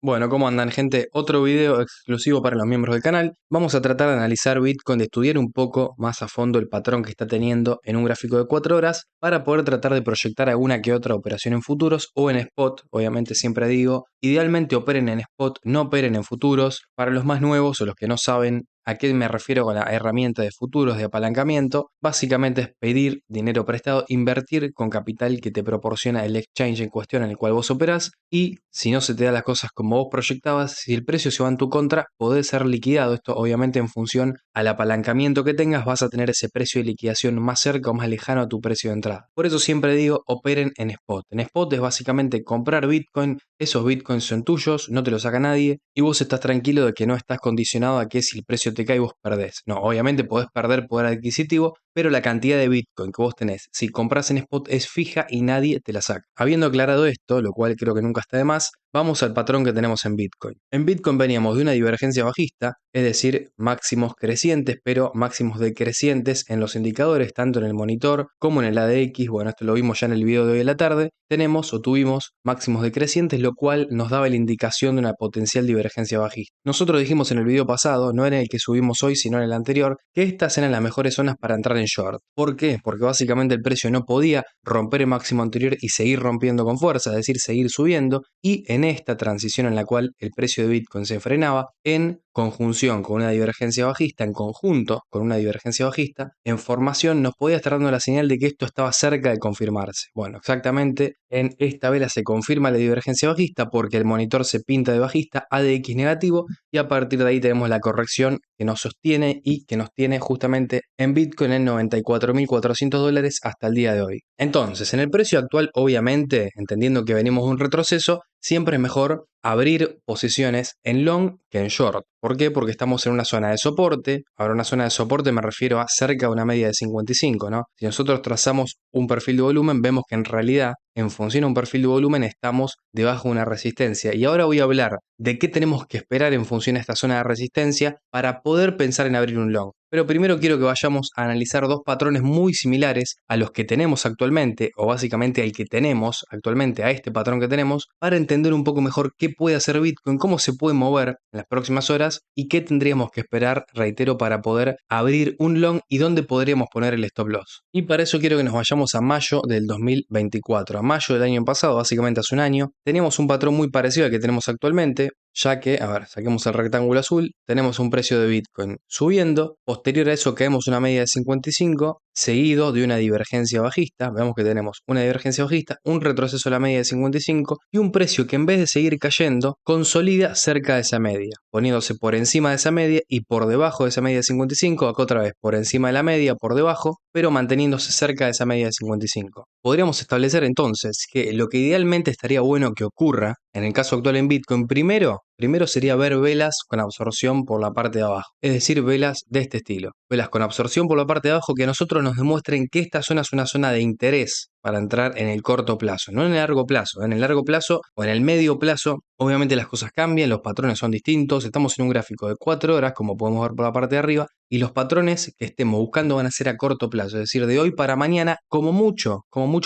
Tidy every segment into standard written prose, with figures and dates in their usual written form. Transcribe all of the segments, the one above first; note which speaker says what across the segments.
Speaker 1: Bueno, ¿cómo andan, gente? Otro video exclusivo para los miembros del canal. Vamos a tratar de analizar Bitcoin, de estudiar un poco más a fondo el patrón que está teniendo en un gráfico de 4 horas para poder tratar de proyectar alguna que otra operación en futuros o en spot. Obviamente siempre digo, idealmente operen en spot, no operen en futuros. Para los más nuevos o los que no saben a qué me refiero con la herramienta de futuros de apalancamiento, básicamente es pedir dinero prestado, invertir con capital que te proporciona el exchange en cuestión en el cual vos operás, y si no se te dan las cosas como vos proyectabas, si el precio se va en tu contra, podés ser liquidado. Esto obviamente en función al apalancamiento que tengas, vas a tener ese precio de liquidación más cerca o más lejano a tu precio de entrada. Por eso siempre digo, operen en spot. En spot es básicamente comprar Bitcoin, esos Bitcoins son tuyos, no te los saca nadie, y vos estás tranquilo de que no estás condicionado a que si el precio te cae vos perdés. No, obviamente podés perder poder adquisitivo, pero la cantidad de Bitcoin que vos tenés, si compras en spot, es fija y nadie te la saca. Habiendo aclarado esto, lo cual creo que nunca está de más, vamos al patrón que tenemos en Bitcoin. En Bitcoin veníamos de una divergencia bajista, es decir, máximos crecientes, pero máximos decrecientes en los indicadores, tanto en el monitor como en el ADX. Bueno, esto lo vimos ya en el video de hoy de la tarde. Tenemos o tuvimos máximos decrecientes, lo cual nos daba la indicación de una potencial divergencia bajista. Nosotros dijimos en el video pasado, no en el que subimos hoy, sino en el anterior, que estas eran las mejores zonas para entrar en short. ¿Por qué? Porque básicamente el precio no podía romper el máximo anterior y seguir rompiendo con fuerza, es decir, seguir subiendo, y en esta transición en la cual el precio de Bitcoin se frenaba, en conjunción con una divergencia bajista, en conjunto con una divergencia bajista, en formación nos podía estar dando la señal de que esto estaba cerca de confirmarse. Bueno, exactamente en esta vela se confirma la divergencia bajista porque el monitor se pinta de bajista, ADX negativo, y a partir de ahí tenemos la corrección que nos sostiene y que nos tiene justamente en Bitcoin en $94.400 hasta el día de hoy. Entonces, en el precio actual, obviamente, entendiendo que venimos de un retroceso, siempre es mejor abrir posiciones en long que en short. ¿Por qué? Porque estamos en una zona de soporte. Ahora, una zona de soporte me refiero a cerca de una media de 55, ¿no? Si nosotros trazamos un perfil de volumen, vemos que en realidad, en función a un perfil de volumen, estamos debajo de una resistencia. Y ahora voy a hablar de qué tenemos que esperar en función a esta zona de resistencia para poder pensar en abrir un long. Pero primero quiero que vayamos a analizar dos patrones muy similares a los que tenemos actualmente, o básicamente al que tenemos actualmente, a este patrón que tenemos, para entender un poco mejor qué puede hacer Bitcoin, cómo se puede mover en las próximas horas y qué tendríamos que esperar, reitero, para poder abrir un long y dónde podríamos poner el stop loss. Y para eso quiero que nos vayamos a mayo del 2024, a mayo del año pasado, básicamente hace un año. Teníamos un patrón muy parecido al que tenemos actualmente, ya que, a ver, saquemos el rectángulo azul, tenemos un precio de Bitcoin subiendo, posterior a eso caemos una media de 55, seguido de una divergencia bajista. Vemos que tenemos una divergencia bajista, un retroceso a la media de 55 y un precio que en vez de seguir cayendo, consolida cerca de esa media, poniéndose por encima de esa media y por debajo de esa media de 55, acá otra vez por encima de la media, por debajo, pero manteniéndose cerca de esa media de 55. Podríamos establecer entonces que lo que idealmente estaría bueno que ocurra en el caso actual en Bitcoin, primero sería ver velas con absorción por la parte de abajo, es decir, velas de este estilo. Velas con absorción por la parte de abajo que a nosotros nos demuestren que esta zona es una zona de interés para entrar en el corto plazo, no en el largo plazo. En el largo plazo o en el medio plazo, obviamente las cosas cambian, los patrones son distintos, estamos en un gráfico de 4 horas, como podemos ver por la parte de arriba, y los patrones que estemos buscando van a ser a corto plazo, es decir, de hoy para mañana, como mucho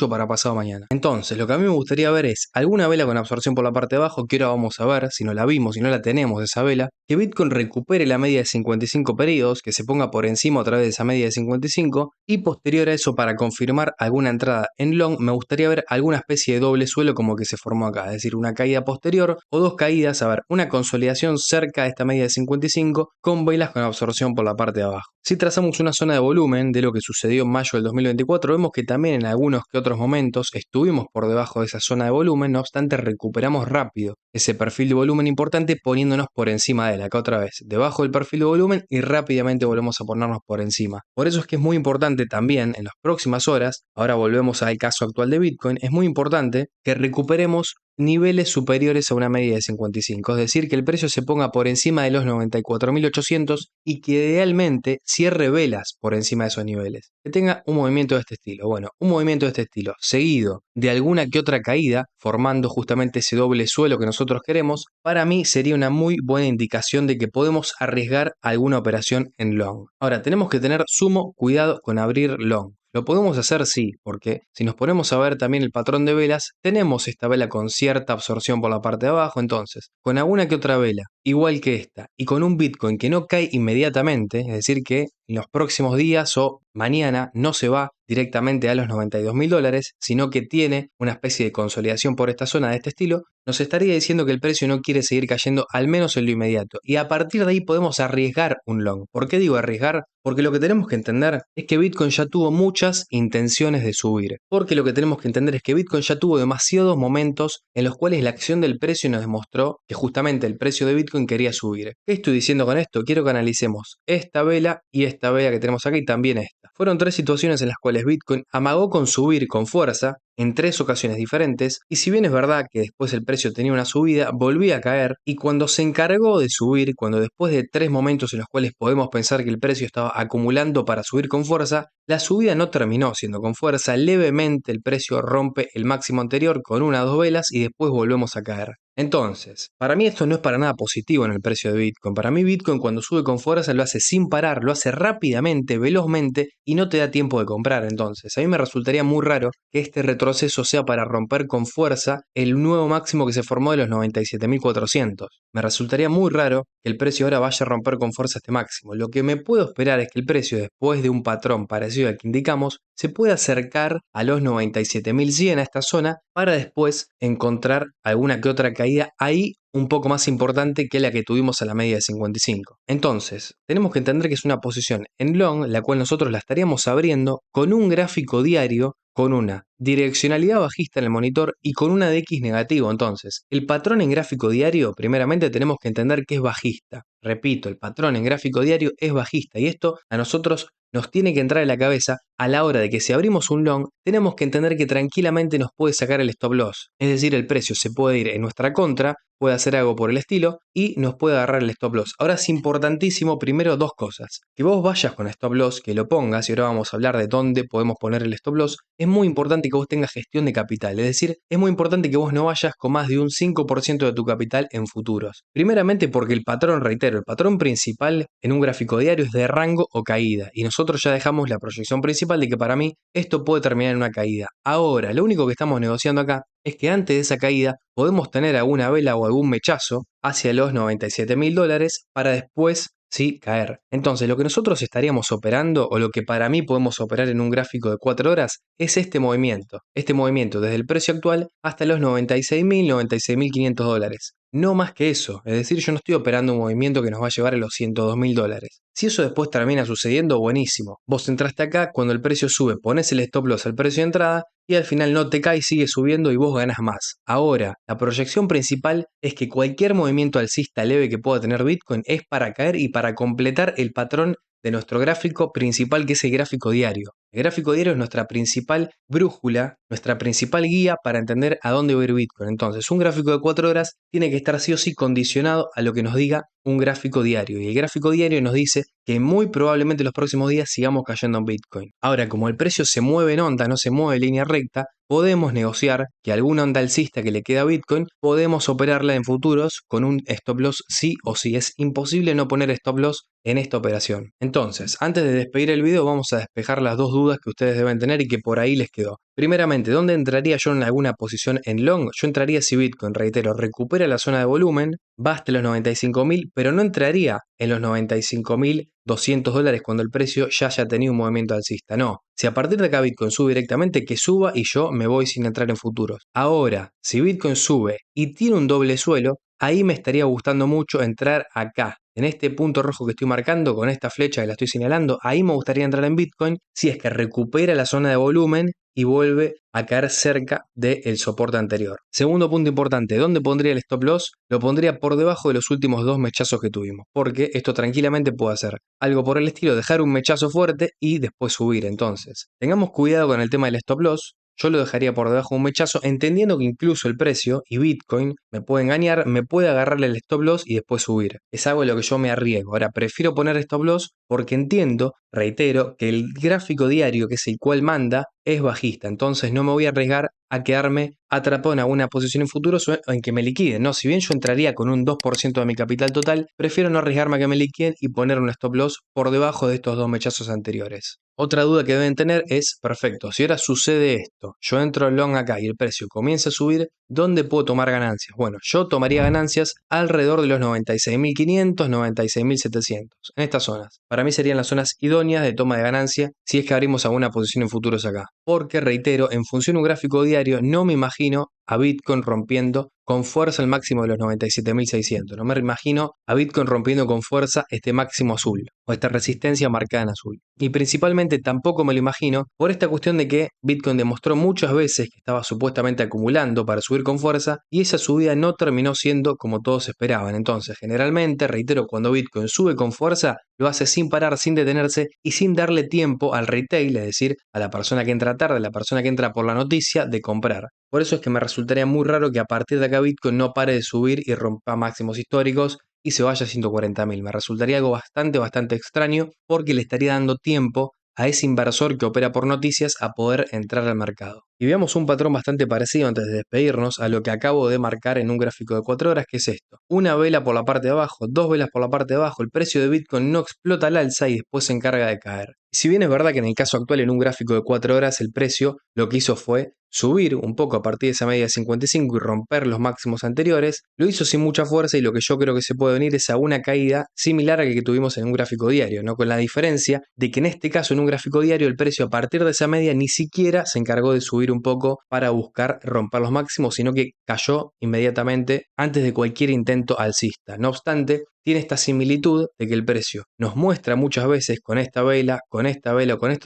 Speaker 1: para pasado mañana. Entonces, lo que a mí me gustaría ver es alguna vela con absorción por la parte de abajo, que ahora vamos a ver, si no la vimos, si no la tenemos esa vela, que Bitcoin recupere la media de 55 periodos, que se ponga por encima otra vez de esa media de 55, y posterior a eso, para confirmar alguna entrada en long, me gustaría ver alguna especie de doble suelo como que se formó acá, es decir, una caída posterior o dos caídas, a ver, una consolidación cerca de esta media de 55 con velas con absorción por la parte de abajo. Si trazamos una zona de volumen de lo que sucedió en mayo del 2024, vemos que también en algunos que otros momentos estuvimos por debajo de esa zona de volumen, no obstante recuperamos rápido ese perfil de volumen importante poniéndonos por encima de él, acá otra vez, debajo del perfil de volumen y rápidamente volvemos a ponernos por encima. Por eso es que es muy importante también en las próximas horas, ahora volvemos al caso actual de Bitcoin, es muy importante que recuperemos niveles superiores a una media de 55, es decir, que el precio se ponga por encima de los 94.800 y que idealmente cierre velas por encima de esos niveles, que tenga un movimiento de este estilo. Bueno, un movimiento de este estilo seguido de alguna que otra caída, formando justamente ese doble suelo que nosotros queremos, para mí sería una muy buena indicación de que podemos arriesgar alguna operación en long. Ahora, tenemos que tener sumo cuidado con abrir long. ¿Lo podemos hacer? Sí, porque si nos ponemos a ver también el patrón de velas, tenemos esta vela con cierta absorción por la parte de abajo, entonces, con alguna que otra vela, igual que esta, y con un Bitcoin que no cae inmediatamente, es decir, que en los próximos días o mañana no se va directamente a los $92.000, sino que tiene una especie de consolidación por esta zona de este estilo, nos estaría diciendo que el precio no quiere seguir cayendo al menos en lo inmediato. Y a partir de ahí podemos arriesgar un long. ¿Por qué digo arriesgar? Porque lo que tenemos que entender es que Bitcoin ya tuvo muchas intenciones de subir. Porque lo que tenemos que entender es que Bitcoin ya tuvo demasiados momentos en los cuales la acción del precio nos demostró que justamente el precio de Bitcoin quería subir. ¿Qué estoy diciendo con esto? Quiero que analicemos esta vela y esta vela que tenemos acá y también esta. Fueron 3 situaciones en las cuales Bitcoin amagó con subir con fuerza en 3 ocasiones diferentes, y si bien es verdad que después el precio tenía una subida, volvía a caer, y cuando se encargó de subir, cuando después de 3 momentos en los cuales podemos pensar que el precio estaba acumulando para subir con fuerza, la subida no terminó siendo con fuerza, levemente el precio rompe el máximo anterior con 1 o 2 velas y después volvemos a caer. Entonces, para mí esto no es para nada positivo en el precio de Bitcoin. Para mí Bitcoin cuando sube con fuerza lo hace sin parar, lo hace rápidamente, velozmente y no te da tiempo de comprar. Entonces, a mí me resultaría muy raro que este retroceso sea para romper con fuerza el nuevo máximo que se formó de los 97.400. Me resultaría muy raro que el precio ahora vaya a romper con fuerza este máximo. Lo que me puedo esperar es que el precio, después de un patrón parecido al que indicamos, se pueda acercar a los 97.100 a esta zona para después encontrar alguna que otra caída ahí un poco más importante que la que tuvimos a la media de 55. Entonces, tenemos que entender que es una posición en long, la cual nosotros la estaríamos abriendo con un gráfico diario, con una direccionalidad bajista en el monitor y con una de X negativo. Entonces, el patrón en gráfico diario, primeramente tenemos que entender que es bajista. Repito, el patrón en gráfico diario es bajista y esto a nosotros nos tiene que entrar en la cabeza a la hora de que si abrimos un long, tenemos que entender que tranquilamente nos puede sacar el stop loss. Es decir, el precio se puede ir en nuestra contra, puede hacer algo por el estilo y nos puede agarrar el stop loss. Ahora es importantísimo primero 2 cosas. Que vos vayas con stop loss, que lo pongas, y ahora vamos a hablar de dónde podemos poner el stop loss. Es muy importante que vos tengas gestión de capital, es decir, es muy importante que vos no vayas con más de un 5% de tu capital en futuros. Primeramente porque el patrón, reitero, el patrón principal en un gráfico diario es de rango o caída, y nosotros ya dejamos la proyección principal de que para mí esto puede terminar en una caída. Ahora, lo único que estamos negociando acá es que antes de esa caída podemos tener alguna vela o algún mechazo hacia los $97.000 para después sí caer. Entonces lo que nosotros estaríamos operando o lo que para mí podemos operar en un gráfico de 4 horas es este movimiento desde el precio actual hasta los $96.000, $96.500. No más que eso, es decir, yo no estoy operando un movimiento que nos va a llevar a los $102.000. Si eso después termina sucediendo, buenísimo. Vos entraste acá, cuando el precio sube, pones el stop loss al precio de entrada y al final no te cae, sigue subiendo y vos ganas más. Ahora, la proyección principal es que cualquier movimiento alcista leve que pueda tener Bitcoin es para caer y para completar el patrón de nuestro gráfico principal, que es el gráfico diario. El gráfico diario es nuestra principal brújula, nuestra principal guía para entender a dónde va a ir Bitcoin. Entonces, un gráfico de 4 horas tiene que estar sí o sí condicionado a lo que nos diga un gráfico diario. Y el gráfico diario nos dice que muy probablemente los próximos días sigamos cayendo en Bitcoin. Ahora, como el precio se mueve en onda, no se mueve en línea recta, podemos negociar que alguna onda alcista que le queda a Bitcoin, podemos operarla en futuros con un stop loss sí o sí. Es imposible no poner stop loss en esta operación. Entonces, antes de despedir el video, vamos a despejar las 2 dudas que ustedes deben tener y que por ahí les quedó. Primeramente, ¿dónde entraría yo en alguna posición en long? Yo entraría si Bitcoin, reitero, recupera la zona de volumen, va hasta los 95.000, pero no entraría en los $95.200 cuando el precio ya haya tenido un movimiento alcista. No, si a partir de acá Bitcoin sube directamente, que suba y yo me voy sin entrar en futuros. Ahora, si Bitcoin sube y tiene un doble suelo, ahí me estaría gustando mucho entrar acá. En este punto rojo que estoy marcando, con esta flecha que la estoy señalando, ahí me gustaría entrar en Bitcoin si es que recupera la zona de volumen y vuelve a caer cerca del soporte anterior. Segundo punto importante, ¿dónde pondría el stop loss? Lo pondría por debajo de los últimos 2 mechazos que tuvimos, porque esto tranquilamente puede hacer algo por el estilo, dejar un mechazo fuerte y después subir. Entonces, tengamos cuidado con el tema del stop loss. Yo lo dejaría por debajo de un mechazo, entendiendo que incluso el precio y Bitcoin me puede engañar, me puede agarrarle el stop loss y después subir. Es algo en lo que yo me arriesgo. Ahora, prefiero poner stop loss porque entiendo, reitero, que el gráfico diario, que es el cual manda, es bajista. Entonces no me voy a arriesgar a quedarme atrapado en alguna posición en futuros o en que me liquiden, ¿no? Si bien yo entraría con un 2% de mi capital total, prefiero no arriesgarme a que me liquiden y poner un stop loss por debajo de estos dos mechazos anteriores. Otra duda que deben tener es, perfecto, si ahora sucede esto, yo entro long acá y el precio comienza a subir, ¿dónde puedo tomar ganancias? Bueno, yo tomaría ganancias alrededor de los 96.500, 96.700, en estas zonas. Para mí serían las zonas idóneas de toma de ganancia si es que abrimos alguna posición en futuros acá. Porque, reitero, en función de un gráfico diario, no me imagino a Bitcoin rompiendo con fuerza el máximo de los 97.600. No me imagino a Bitcoin rompiendo con fuerza este máximo azul o esta resistencia marcada en azul. Y principalmente tampoco me lo imagino por esta cuestión de que Bitcoin demostró muchas veces que estaba supuestamente acumulando para subir con fuerza y esa subida no terminó siendo como todos esperaban. Entonces, generalmente, reitero, cuando Bitcoin sube con fuerza, lo hace sin parar, sin detenerse y sin darle tiempo al retail, es decir, a la persona que entra tarde, a la persona que entra por la noticia, de comprar. Por eso es que me resultaría muy raro que a partir de acá Bitcoin no pare de subir y rompa máximos históricos y se vaya a 140.000. Me resultaría algo bastante extraño porque le estaría dando tiempo a ese inversor que opera por noticias a poder entrar al mercado. Y veamos un patrón bastante parecido antes de despedirnos a lo que acabo de marcar en un gráfico de 4 horas, que es esto. Una vela por la parte de abajo, dos velas por la parte de abajo, el precio de Bitcoin no explota al alza y después se encarga de caer. Si bien es verdad que en el caso actual en un gráfico de 4 horas el precio lo que hizo fue subir un poco a partir de esa media de 55 y romper los máximos anteriores, lo hizo sin mucha fuerza y lo que yo creo que se puede venir es a una caída similar a la que tuvimos en un gráfico diario, ¿no? Con la diferencia de que en este caso en un gráfico diario el precio a partir de esa media ni siquiera se encargó de subir un poco para buscar romper los máximos, sino que cayó inmediatamente antes de cualquier intento alcista. No obstante, tiene esta similitud de que el precio nos muestra muchas veces con esta vela o con esta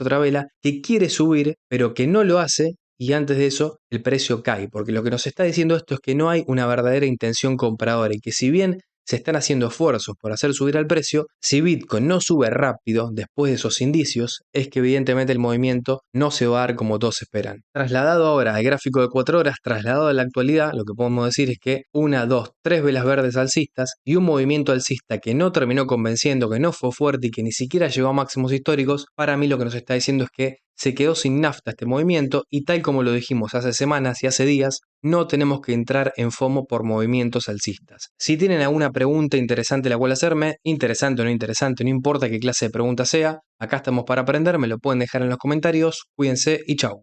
Speaker 1: otra vela que quiere subir, pero que no lo hace. Y antes de eso, el precio cae, porque lo que nos está diciendo esto es que no hay una verdadera intención compradora y que si bien se están haciendo esfuerzos por hacer subir al precio, si Bitcoin no sube rápido después de esos indicios, es que evidentemente el movimiento no se va a dar como todos esperan. Trasladado ahora al gráfico de 4 horas, trasladado a la actualidad, lo que podemos decir es que una, dos, tres velas verdes alcistas y un movimiento alcista que no terminó convenciendo, que no fue fuerte y que ni siquiera llegó a máximos históricos, para mí lo que nos está diciendo es que se quedó sin nafta este movimiento y tal como lo dijimos hace semanas y hace días, no tenemos que entrar en FOMO por movimientos alcistas. Si tienen alguna pregunta interesante la cual hacerme, interesante o no interesante, no importa qué clase de pregunta sea, acá estamos para aprender, me lo pueden dejar en los comentarios, cuídense y chau.